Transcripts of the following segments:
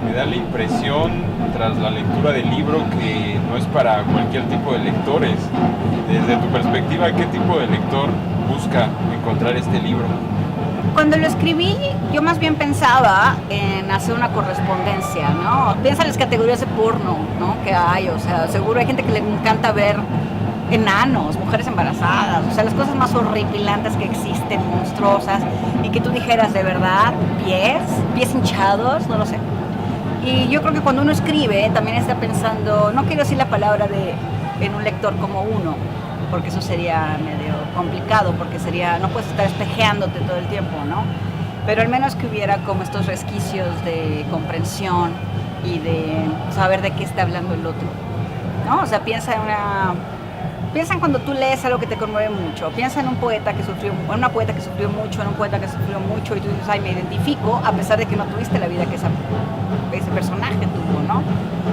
Me da la impresión, tras la lectura del libro, que no es para cualquier tipo de lectores. Desde tu perspectiva, ¿qué tipo de lector busca encontrar este libro? Cuando lo escribí, yo más bien pensaba en hacer una correspondencia, ¿no? Piensa en las categorías de porno, ¿no? Que hay, o sea, seguro hay gente que le encanta ver enanos, mujeres embarazadas, o sea, las cosas más horripilantes que existen, monstruosas, y que tú dijeras, de verdad, pies hinchados, no lo sé. Y yo creo que cuando uno escribe, también está pensando, no quiero decir la palabra en un lector como uno, porque eso sería medio complicado, porque no puedes estar espejeándote todo el tiempo, ¿no? Pero al menos que hubiera como estos resquicios de comprensión y de saber de qué está hablando el otro, ¿no? O sea, piensa en cuando tú lees algo que te conmueve mucho, piensa en un poeta que sufrió, en una poeta que sufrió mucho, en un poeta que sufrió mucho, y tú dices, ay, me identifico, a pesar de que no tuviste la vida que ese personaje tuvo, ¿no?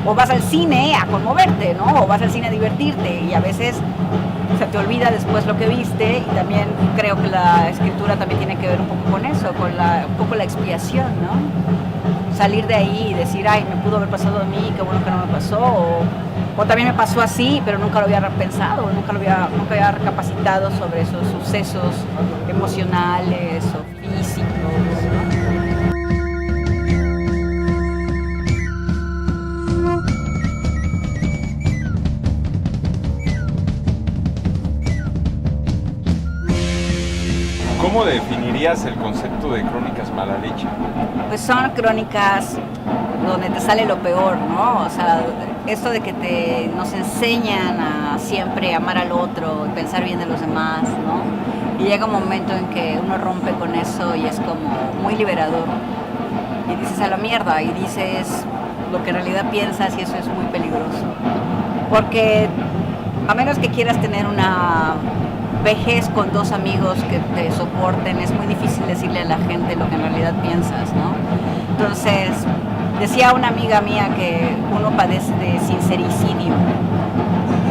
O vas al cine a conmoverte, ¿no? O vas al cine a divertirte, y a veces se te olvida después lo que viste, y también creo que la escritura también tiene que ver un poco con eso, con un poco la expiación, ¿no? Salir de ahí y decir, ay, me pudo haber pasado a mí, qué bueno que no me pasó, o también me pasó así, pero nunca lo había repensado, nunca había recapacitado sobre esos sucesos emocionales o físicos, ¿no? ¿Cómo definirías el concepto de crónicas mala leche? Pues son crónicas donde te sale lo peor, ¿no? O sea, esto de que nos enseñan a siempre amar al otro y pensar bien de los demás, ¿no? Y llega un momento en que uno rompe con eso y es como muy liberador. Y dices a la mierda y dices lo que en realidad piensas, y eso es muy peligroso. Porque a menos que quieras tener una vejez con dos amigos que te soporten, es muy difícil decirle a la gente lo que en realidad piensas, ¿no? Entonces, decía una amiga mía que uno padece de sincericidio.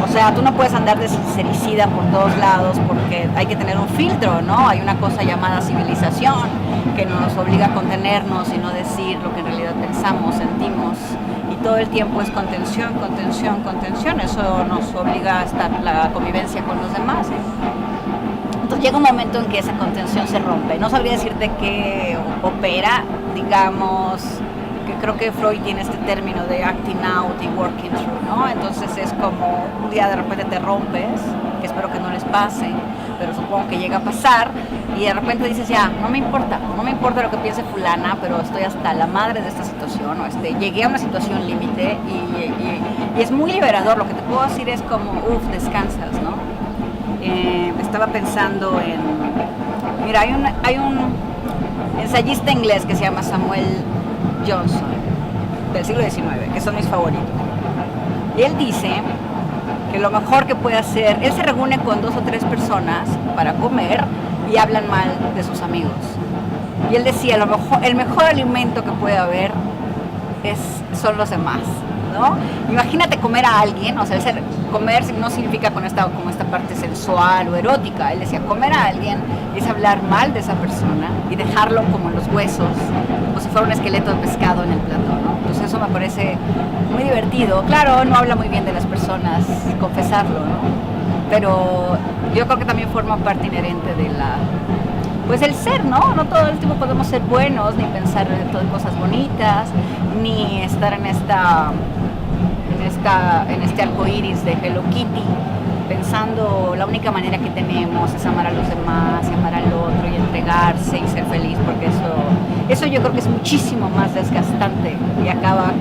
O sea, tú no puedes andar de sincericida por todos lados porque hay que tener un filtro, ¿no? Hay una cosa llamada civilización que nos obliga a contenernos y no decir lo que en realidad pensamos, sentimos. Y todo el tiempo es contención, contención, contención. Eso nos obliga a estar la convivencia con los demás, ¿eh? Entonces llega un momento en que esa contención se rompe. No sabría decirte qué opera, digamos, que creo que Freud tiene este término de acting out y working through, ¿no? Entonces es como un día de repente te rompes, que espero que no les pase, pero supongo que llega a pasar, y de repente dices, ya, no me importa lo que piense fulana, pero estoy hasta la madre de esta situación, o llegué a una situación límite, y es muy liberador. Lo que te puedo decir es como, descansas, ¿no? Estaba pensando mira, hay un ensayista inglés que se llama Samuel Johnson, del siglo XIX, que son mis favoritos. Y él dice que lo mejor que puede hacer, él se reúne con 2 o 3 personas para comer y hablan mal de sus amigos. Y él decía, el mejor alimento que puede haber son los demás, ¿no? Imagínate comer a alguien, o sea, comer no significa como esta parte sensual o erótica. Él decía, comer a alguien es hablar mal de esa persona y dejarlo como en los huesos, como si fuera un esqueleto de pescado en el plato, ¿no? Entonces eso me parece muy divertido. Claro, no habla muy bien de las personas, confesarlo, ¿no? Pero yo creo que también forma parte inherente de pues el ser, ¿no? No todo el tiempo podemos ser buenos, ni pensar en todas cosas bonitas, ni estar en este arco iris de Hello Kitty, pensando la única manera que tenemos es amar a los demás, y amar al otro, y entregarse y ser feliz, porque eso yo creo que es muchísimo más desgastante y acaba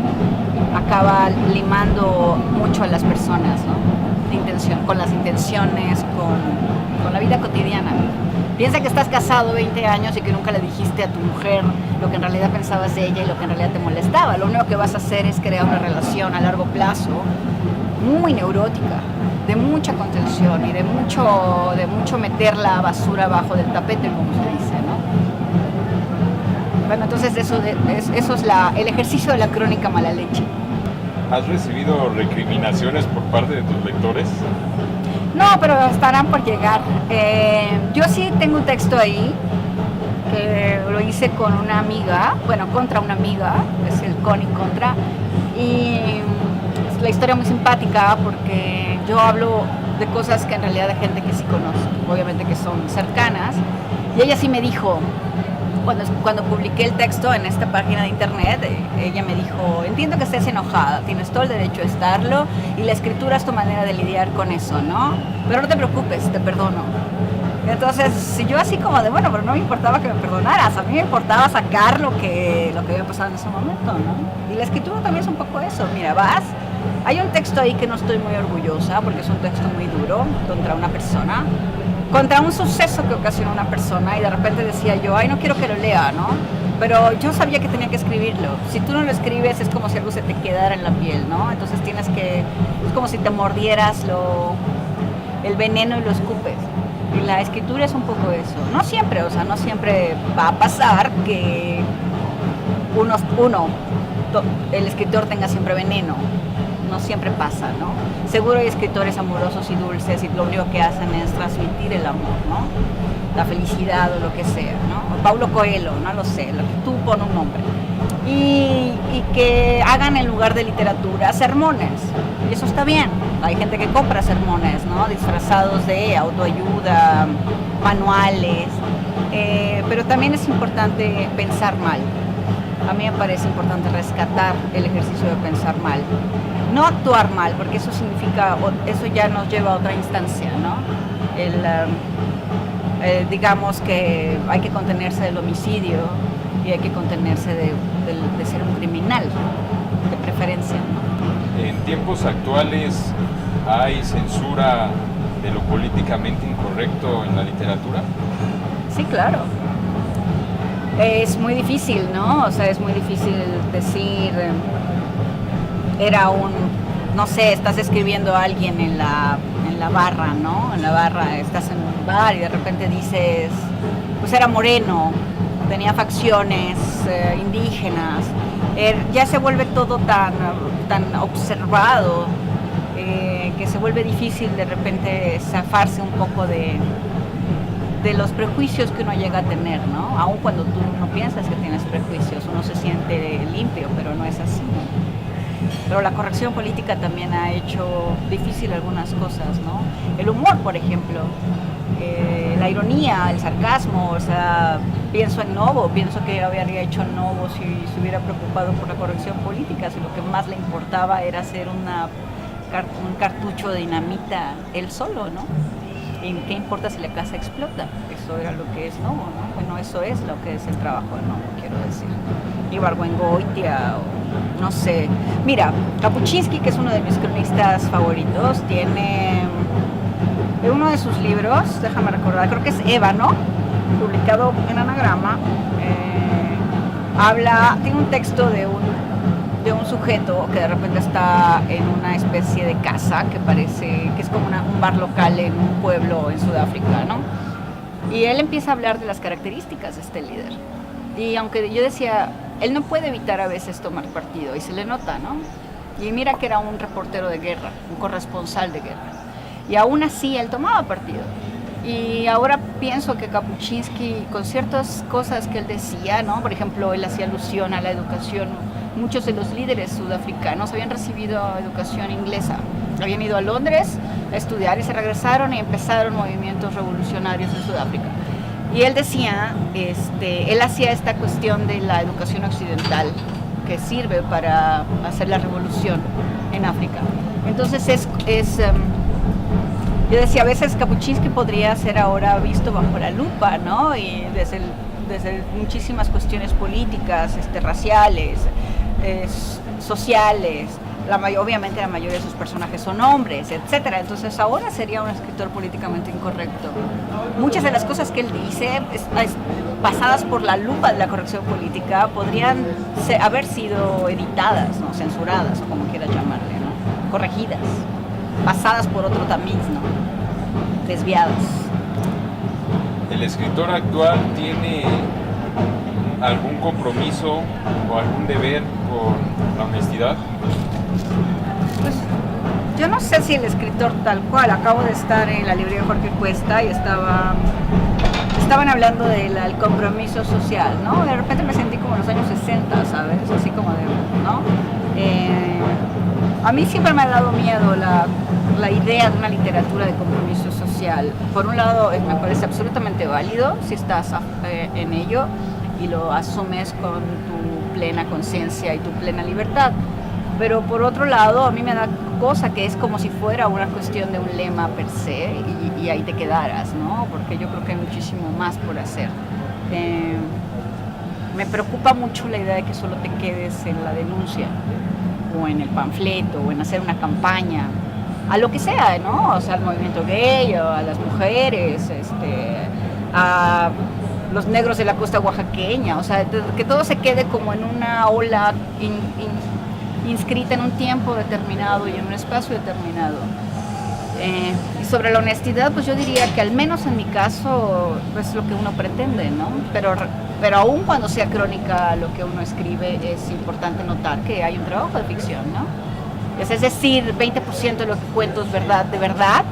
limando mucho a las personas, ¿no? Con las intenciones, con la vida cotidiana. Piensa que estás casado 20 años y que nunca le dijiste a tu mujer lo que en realidad pensabas de ella y lo que en realidad te molestaba. Lo único que vas a hacer es crear una relación a largo plazo muy neurótica, de mucha contención y de mucho meter la basura abajo del tapete, como se dice, ¿no? Bueno, entonces eso es el ejercicio de la crónica mala leche. ¿Has recibido recriminaciones por parte de tus lectores? No, pero estarán por llegar. Yo sí tengo un texto ahí que lo hice con una amiga, bueno, contra una amiga, es el con y contra, y es la historia muy simpática porque yo hablo de cosas que en realidad de gente que sí conozco, obviamente que son cercanas, y ella sí me dijo, cuando publiqué el texto en esta página de internet, ella me dijo, entiendo que estés enojada, tienes todo el derecho a estarlo, y la escritura es tu manera de lidiar con eso, ¿no? Pero no te preocupes, te perdono. Entonces, si yo así como de, bueno, pero no me importaba que me perdonaras, a mí me importaba sacar lo que había pasado en ese momento, ¿no? Y la escritura también es un poco eso, mira, hay un texto ahí que no estoy muy orgullosa, porque es un texto muy duro, contra una persona, contra un suceso que ocasionó una persona, y de repente decía yo, ay, no quiero que lo lea, ¿no? Pero yo sabía que tenía que escribirlo. Si tú no lo escribes, es como si algo se te quedara en la piel, ¿no? Entonces es como si te mordieras el veneno y lo escupes. Y la escritura es un poco eso. No siempre, o sea, no siempre va a pasar que el escritor tenga siempre veneno. No siempre pasa, ¿no? Seguro hay escritores amorosos y dulces y lo único que hacen es transmitir el amor, ¿no? La felicidad o lo que sea, ¿no? O Paulo Coelho, no lo sé, lo que tú pon un nombre. Y que hagan en lugar de literatura sermones. Y eso está bien. Hay gente que compra sermones, ¿no? Disfrazados de autoayuda, manuales. Pero también es importante pensar mal. A mí me parece importante rescatar el ejercicio de pensar mal. No actuar mal, porque eso ya nos lleva a otra instancia, ¿no? Digamos que hay que contenerse del homicidio y hay que contenerse de ser un criminal, de preferencia, ¿no? En tiempos actuales, ¿hay censura de lo políticamente incorrecto en la literatura? Sí, claro. Es muy difícil, ¿no? O sea, es muy difícil decir, no sé, estás escribiendo a alguien en la barra, ¿no? En la barra, estás en un bar y de repente dices, pues era moreno, tenía facciones indígenas, ya se vuelve todo tan observado que se vuelve difícil de repente zafarse un poco de los prejuicios que uno llega a tener, ¿no? Aun cuando tú no piensas que tienes prejuicios, uno se siente limpio, pero no es así, ¿no? Pero la corrección política también ha hecho difícil algunas cosas, ¿no? El humor, por ejemplo, la ironía, el sarcasmo, o sea, pienso en Novo, pienso que habría hecho Novo si se hubiera preocupado por la corrección política, si lo que más le importaba era hacer un cartucho de dinamita él solo, ¿no? ¿Y qué importa si la casa explota? Eso era lo que es Novo, ¿no? Bueno, eso es lo que es el trabajo de Novo, quiero decir. Ibargüengoitia, o no sé. Mira, Kapuscinski, que es uno de mis cronistas favoritos, tiene uno de sus libros, déjame recordar, creo que es Ébano, publicado en Anagrama, tiene un texto de un sujeto que de repente está en una especie de casa que parece que es como un bar local en un pueblo en Sudáfrica, ¿no? Y él empieza a hablar de las características de este líder. Y aunque yo decía, él no puede evitar a veces tomar partido, y se le nota, ¿no? Y mira que era un reportero de guerra, un corresponsal de guerra. Y aún así él tomaba partido. Y ahora pienso que Kapuscinski, con ciertas cosas que él decía, ¿no? Por ejemplo, él hacía alusión a la educación. Muchos de los líderes sudafricanos habían recibido educación inglesa. Habían ido a Londres a estudiar y se regresaron y empezaron movimientos revolucionarios en Sudáfrica. Y él decía, él hacía esta cuestión de la educación occidental que sirve para hacer la revolución en África. Entonces yo decía, a veces Kapuscinski podría ser ahora visto bajo la lupa, ¿no? Y desde muchísimas cuestiones políticas, raciales, sociales. Obviamente la mayoría de sus personajes son hombres, etcétera. Entonces ahora sería un escritor políticamente incorrecto. Muchas de las cosas que él dice, pasadas por la lupa de la corrección política, podrían haber sido editadas, ¿no? Censuradas, o como quieras llamarle, ¿no? Corregidas, pasadas por otro tamiz, ¿no? Desviadas. ¿El escritor actual tiene algún compromiso o algún deber con la honestidad? Pues yo no sé si el escritor tal cual. Acabo de estar en la librería Jorge Cuesta y estaba estaban hablando del compromiso social, ¿no? De repente me sentí como en los años 60, ¿sabes? Así como de, ¿no? A mí siempre me ha dado miedo la idea de una literatura de compromiso social. Por un lado, me parece absolutamente válido si estás en ello y lo asumes con tu plena conciencia y tu plena libertad. Pero por otro lado, a mí me da cosa que es como si fuera una cuestión de un lema per se y ahí te quedaras, ¿no? Porque yo creo que hay muchísimo más por hacer. Me preocupa mucho la idea de que solo te quedes en la denuncia o en el panfleto o en hacer una campaña, a lo que sea, ¿no? O sea, al movimiento gay, o a las mujeres, a los negros de la costa oaxaqueña, o sea, que todo se quede como en una ola inscrita en un tiempo determinado y en un espacio determinado. Y sobre la honestidad, pues yo diría que al menos en mi caso es lo que uno pretende, ¿no? Pero aún cuando sea crónica lo que uno escribe, es importante notar que hay un trabajo de ficción, ¿no? Es decir, 20% de lo que cuento es verdad, de verdad,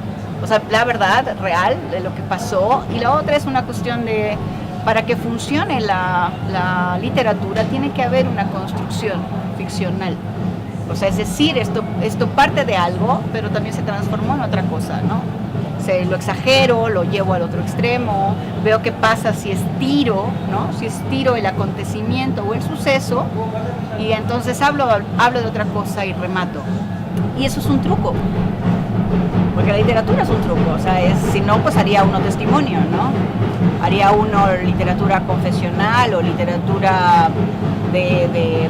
o sea, la verdad real de lo que pasó, y la otra es una cuestión de, para que funcione la literatura, tiene que haber una construcción ficcional. O sea, es decir, esto parte de algo, pero también se transformó en otra cosa, ¿no? Lo exagero, lo llevo al otro extremo, veo qué pasa si estiro, ¿no? Si estiro el acontecimiento o el suceso, y entonces hablo de otra cosa y remato. Y eso es un truco, porque la literatura es un truco, o sea, si no, pues haría uno testimonio, ¿no? Haría uno literatura confesional o literatura de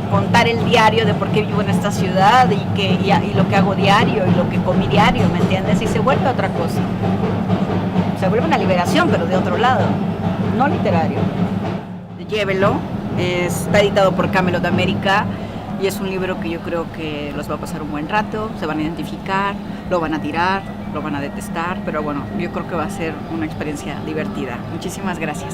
contar el diario de por qué vivo en esta ciudad y lo que hago diario y lo que comí diario, ¿me entiendes? Y se vuelve otra cosa. Se vuelve una liberación, pero de otro lado, no literario. Llévelo, está editado por Camelot América y es un libro que yo creo que los va a pasar un buen rato, se van a identificar, lo van a tirar, lo van a detestar, pero bueno, yo creo que va a ser una experiencia divertida. Muchísimas gracias.